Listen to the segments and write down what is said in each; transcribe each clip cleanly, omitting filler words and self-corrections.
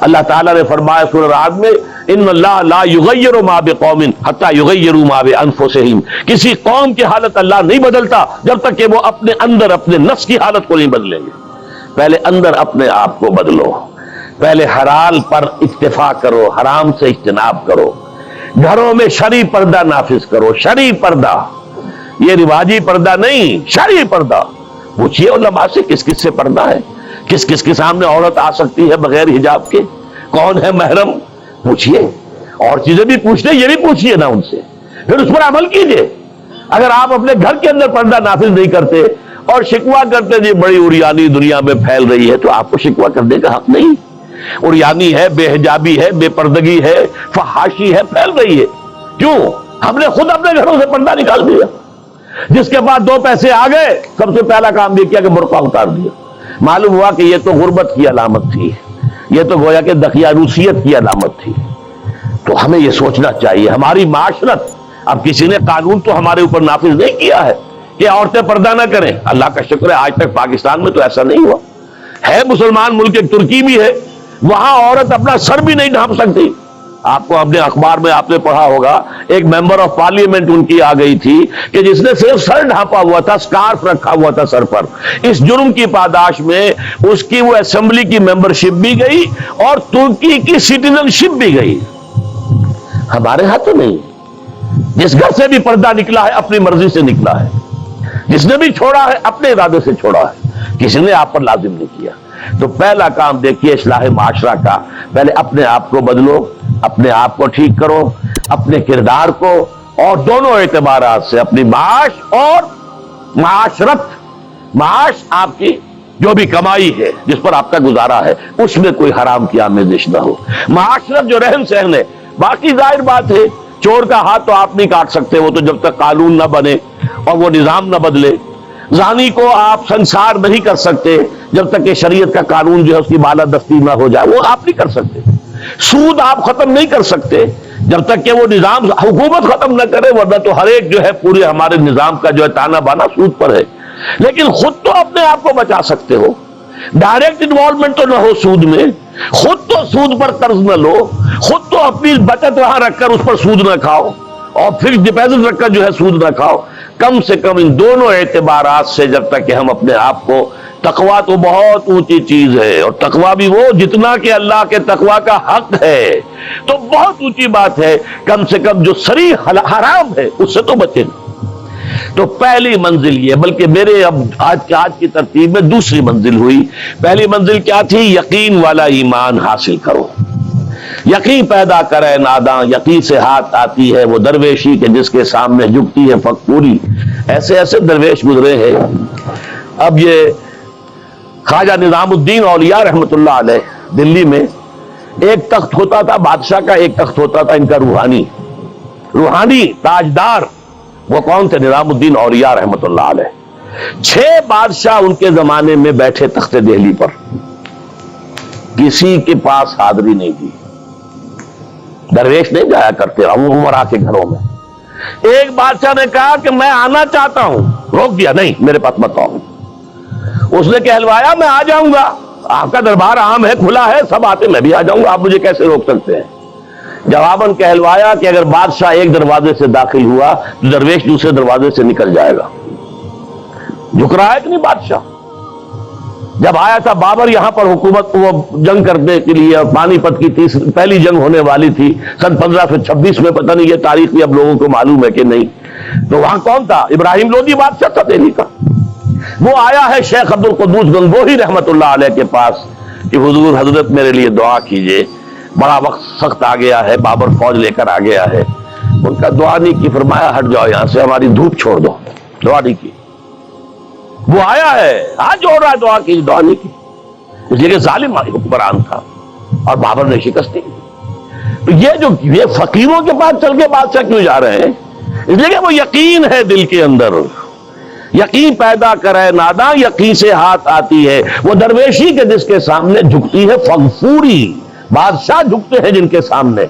اللہ تعالیٰ نے فرمایا سورہ رعد میں ان اللہ لا یغیر ما بقوم حتی یغیروا ما بانفسہم، کسی قوم کی حالت اللہ نہیں بدلتا جب تک کہ وہ اپنے اندر اپنے نفس کی حالت کو نہیں بدلیں گے۔ پہلے اندر اپنے آپ کو بدلو، پہلے حلال پر اکتفا کرو، حرام سے اجتناب کرو، گھروں میں شرعی پردہ نافذ کرو، شرعی پردہ، یہ رواجی پردہ نہیں، شرعی پردہ۔ پوچھئے علماء سے کس کس سے پردہ ہے، کس کس کے سامنے عورت آ سکتی ہے بغیر حجاب کے، کون ہے محرم، پوچھئے، اور چیزیں بھی پوچھتے یہ بھی پوچھئے نا ان سے، پھر اس پر عمل کیجئے۔ اگر آپ اپنے گھر کے اندر پردہ نافذ نہیں کرتے اور شکوہ کرتے جی بڑی عریانی دنیا میں پھیل رہی ہے، تو آپ کو شکوہ کرنے کا حق نہیں۔ عریانی ہے، بے حجابی ہے، بے پردگی ہے، فحاشی ہے، پھیل رہی ہے، کیوں؟ ہم نے خود اپنے گھروں سے پردہ نکال دیا۔ جس کے بعد دو پیسے آ گئے سب سے پہلا کام یہ کیا کہ برقع اتار دیا۔ معلوم ہوا کہ یہ تو غربت کی علامت تھی، یہ تو گویا کہ دقیانوسیت کی علامت تھی۔ تو ہمیں یہ سوچنا چاہیے، ہماری معاشرت، اب کسی نے قانون تو ہمارے اوپر نافذ نہیں کیا ہے کہ عورتیں پردہ نہ کریں، اللہ کا شکر ہے آج تک پاکستان میں تو ایسا نہیں ہوا ہے۔ مسلمان ملک ایک ترکی بھی ہے، وہاں عورت اپنا سر بھی نہیں ڈھانپ سکتی۔ آپ کو اپنے اخبار میں آپ نے پڑھا ہوگا، ایک ممبر آف پارلیمنٹ ان کی آ گئی تھی کہ جس نے صرف سر ڈھانپا ہوا تھا، سکارف رکھا ہوا تھا سر پر، اس جرم کی پاداش میں اس کی وہ اسمبلی کی ممبرشپ بھی گئی اور ترکی کی سٹیزن شپ بھی گئی۔ ہمارے ہاں تو نہیں، جس گھر سے بھی پردہ نکلا ہے اپنی مرضی سے نکلا ہے، جس نے بھی چھوڑا ہے اپنے ارادے سے چھوڑا ہے، کسی نے آپ پر لازم نہیں کیا۔ تو پہلا کام دیکھیے اصلاح معاشرہ کا، پہلے اپنے آپ کو بدلو، اپنے آپ کو ٹھیک کرو، اپنے کردار کو، اور دونوں اعتبارات سے اپنی معاش اور معاشرت، معاش آپ کی جو بھی کمائی ہے جس پر آپ کا گزارا ہے اس میں کوئی حرام کی آمیزش نہ ہو، معاشرت جو رہن سہن ہے، باقی ظاہر بات ہے چور کا ہاتھ تو آپ نہیں کاٹ سکتے، وہ تو جب تک قانون نہ بنے اور وہ نظام نہ بدلے، زانی کو آپ سنسار نہیں کر سکتے جب تک کہ شریعت کا قانون جو ہے اس کی بالادستی نہ ہو جائے، وہ آپ نہیں کر سکتے، سود آپ ختم نہیں کر سکتے جب تک کہ وہ نظام حکومت ختم نہ کرے، ورنہ تو ہر ایک جو ہے پورے ہمارے نظام کا جو ہے تانا بانا سود پر ہے۔ لیکن خود تو اپنے آپ کو بچا سکتے ہو، ڈائریکٹ انوالومنٹ تو نہ ہو سود میں، خود تو سود پر قرض نہ لو، خود تو اپنی بچت وہاں رکھ کر اس پر سود نہ کھاؤ، اور فکس ڈپازٹ رکھ کر جو ہے سود نہ کھاؤ۔ کم سے کم ان دونوں اعتبارات سے جب تک کہ ہم اپنے آپ کو، تقویٰ تو بہت اونچی چیز ہے، اور تقویٰ بھی وہ جتنا کہ اللہ کے تقویٰ کا حق ہے، تو بہت اونچی بات ہے، کم سے کم جو صریح حرام ہے اس سے تو بچیں۔ تو پہلی منزل یہ، بلکہ میرے اب آج کی ترتیب میں دوسری منزل ہوئی۔ پہلی منزل کیا تھی؟ یقین والا ایمان حاصل کرو، یقین پیدا کرے ناداں، یقین سے ہاتھ آتی ہے وہ درویشی کہ جس کے سامنے جھکتی ہے فقوری۔ ایسے ایسے درویش گزرے ہیں۔ اب یہ خواجہ نظام الدین اولیاء رحمۃ اللہ علیہ، دلی میں ایک تخت ہوتا تھا بادشاہ کا، ایک تخت ہوتا تھا ان کا روحانی تاجدار۔ وہ کون تھے؟ نظام الدین اولیاء رحمۃ اللہ علیہ۔ 6 بادشاہ ان کے زمانے میں بیٹھے تخت دہلی پر، کسی کے پاس حاضری نہیں تھی، درویش نہیں جایا کرتے عمرا کے گھروں میں۔ ایک بادشاہ نے کہا کہ میں آنا چاہتا ہوں، روک دیا، نہیں میرے پاس مت آؤ۔ اس نے کہلوایا میں آ جاؤں گا، آپ کا دربار عام ہے، کھلا ہے، سب آتے، میں بھی آ جاؤں گا، آپ مجھے کیسے روک سکتے ہیں؟ جواباً کہلوایا کہ اگر بادشاہ ایک دروازے سے داخل ہوا تو درویش دوسرے دروازے سے نکل جائے گا۔ جھک رہا ہے کہ نہیں بادشاہ؟ جب آیا تھا بابر یہاں پر حکومت وہ جنگ کرنے کے لیے، پانی پت کی پہلی جنگ ہونے والی تھی سن 1526 میں، پتہ نہیں یہ تاریخ بھی اب لوگوں کو معلوم ہے کہ نہیں، تو وہاں کون تھا؟ ابراہیم لودھی بادشاہ تھا دہلی کا۔ وہ آیا ہے شیخ عبد القدوس گنگوہی رحمت اللہ علیہ کے پاس کہ حضور حضرت میرے لیے دعا کیجئے، بڑا وقت سخت آ گیا ہے، بابر فوج لے کر آ گیا ہے۔ ان کا دعا نہیں کی، فرمایا ہٹ جاؤ یہاں سے، ہماری دھوپ چھوڑ دو، دعا نہیں کی۔ وہ آیا ہے، ہاتھ جوڑ رہا ہے، دعا کی، دعا نہیں کی، اس لیے کہ ظالم حکمران تھا اور بابر نے شکست دی۔ تو یہ فقیروں کے پاس چل کے بادشاہ کیوں جا رہے ہیں؟ اس لیے کہ وہ یقین ہے دل کے اندر، یقین پیدا کرے ناداں، یقین سے ہاتھ آتی ہے وہ درویشی کے جس کے سامنے جھکتی ہے فغفوری۔ بادشاہ جھکتے ہیں جن کے سامنے،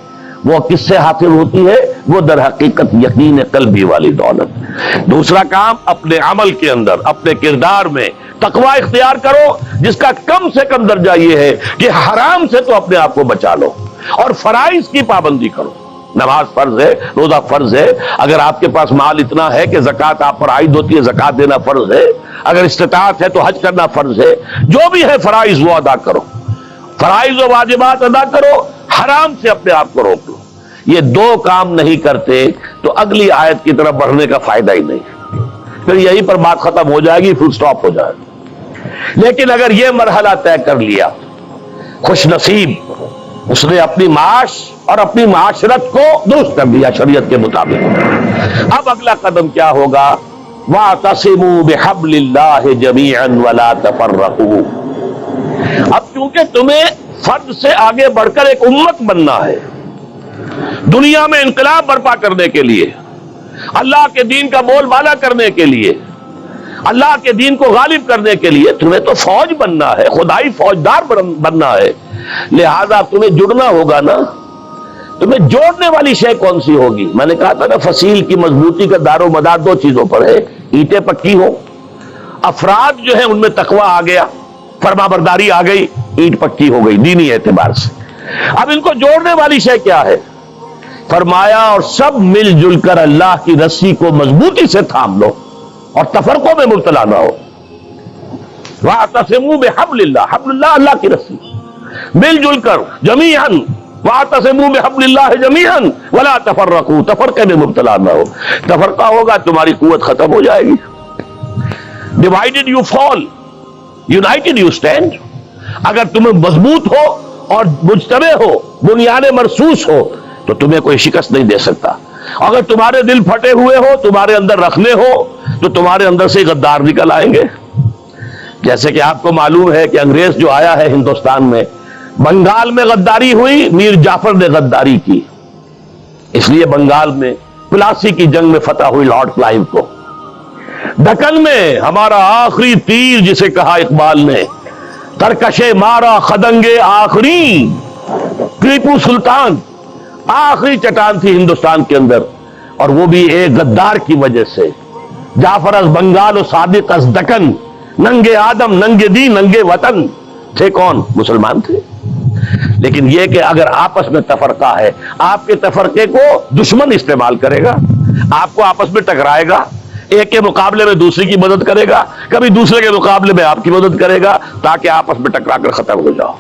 وہ کس سے حاصل ہوتی ہے؟ وہ در حقیقت یقین قلبی والی دولت۔ دوسرا کام، اپنے عمل کے اندر، اپنے کردار میں تقوی اختیار کرو جس کا کم سے کم درجہ یہ ہے کہ حرام سے تو اپنے آپ کو بچا لو اور فرائض کی پابندی کرو. نماز فرض ہے، روزہ فرض ہے، اگر آپ کے پاس مال اتنا ہے کہ زکوٰۃ آپ پر عائد ہوتی ہے زکوٰۃ دینا فرض ہے، اگر استطاعت ہے تو حج کرنا فرض ہے، جو بھی ہے فرائض وہ ادا کرو، فرائض و واجبات ادا کرو، حرام سے اپنے آپ کو روک لو. یہ دو کام نہیں کرتے تو اگلی آیت کی طرف بڑھنے کا فائدہ ہی نہیں، پھر یہیں پر بات ختم ہو جائے گی، فل سٹاپ ہو جائے گا. لیکن اگر یہ مرحلہ طے کر لیا، خوش نصیب، اس نے اپنی معاش اور اپنی معاشرت کو درست کر دیا شریعت کے مطابق. اب اگلا قدم کیا ہوگا؟ وَاعْتَصِمُوا بِحَبْلِ اللَّهِ جَمِيعًا وَلَا تَفَرَّقُوا. اب چونکہ تمہیں فرد سے آگے بڑھ کر ایک امت بننا ہے، دنیا میں انقلاب برپا کرنے کے لیے، اللہ کے دین کا بول بالا کرنے کے لیے، اللہ کے دین کو غالب کرنے کے لیے تمہیں تو فوج بننا ہے، خدائی فوجدار بننا ہے. لہذا تمہیں جڑنا ہوگا نا. تمہیں جوڑنے والی شے کون سی ہوگی؟ میں نے کہا تھا نا، فصیل کی مضبوطی کا دار و مدار دو چیزوں پر ہے، اینٹیں پکی ہو، افراد جو ہیں ان میں تقوی آ گیا، فرما برداری آ گئی، اینٹ پکی ہو گئی دینی اعتبار سے. اب ان کو جوڑنے والی شے کیا ہے؟ فرمایا اور سب مل جل کر اللہ کی رسی کو مضبوطی سے تھام لو اور تفرقوں میں مبتلا نہ ہو. وَاعْتَصِمُوا بِحَبْلِ اللَّهِ، حبل اللہ اللہ کی رسی، مل جل کر جمیعاً. وَاعْتَصِمُوا بِحَبْلِ اللَّهِ جَمِيعًا وَلَا تَفَرَّقُوا، تفرقے میں مبتلا نہ ہو. تفرقہ ہوگا تمہاری قوت ختم ہو جائے گی. Divided you fall, United you stand. اگر تمہیں مضبوط ہو اور مجتمع ہو، بنیاد مرصوص ہو، تو تمہیں کوئی شکست نہیں دے سکتا. اگر تمہارے دل پھٹے ہوئے ہو، تمہارے اندر رکھنے ہو، تو تمہارے اندر سے غدار نکل آئیں گے. جیسے کہ آپ کو معلوم ہے کہ انگریز جو آیا ہے ہندوستان میں، بنگال میں غداری ہوئی، میر جعفر نے غداری کی، اس لیے بنگال میں پلاسی کی جنگ میں فتح ہوئی لارڈ کلائیو کو. دکن میں ہمارا آخری تیر جسے کہا اقبال نے، ترکشے مارا خدنگے آخری، ٹیپو سلطان آخری چٹان تھی ہندوستان کے اندر، اور وہ بھی ایک غدار کی وجہ سے. جعفر از بنگال و صادق از دکن، ننگے آدم ننگے دین ننگے وطن. تھے کون؟ مسلمان تھے. لیکن یہ کہ اگر آپس میں تفرقہ ہے، آپ کے تفرقے کو دشمن استعمال کرے گا، آپ کو آپس میں ٹکرائے گا، ایک کے مقابلے میں دوسرے کی مدد کرے گا، کبھی دوسرے کے مقابلے میں آپ کی مدد کرے گا، تاکہ آپس میں ٹکرا کر ختم ہو جاؤ.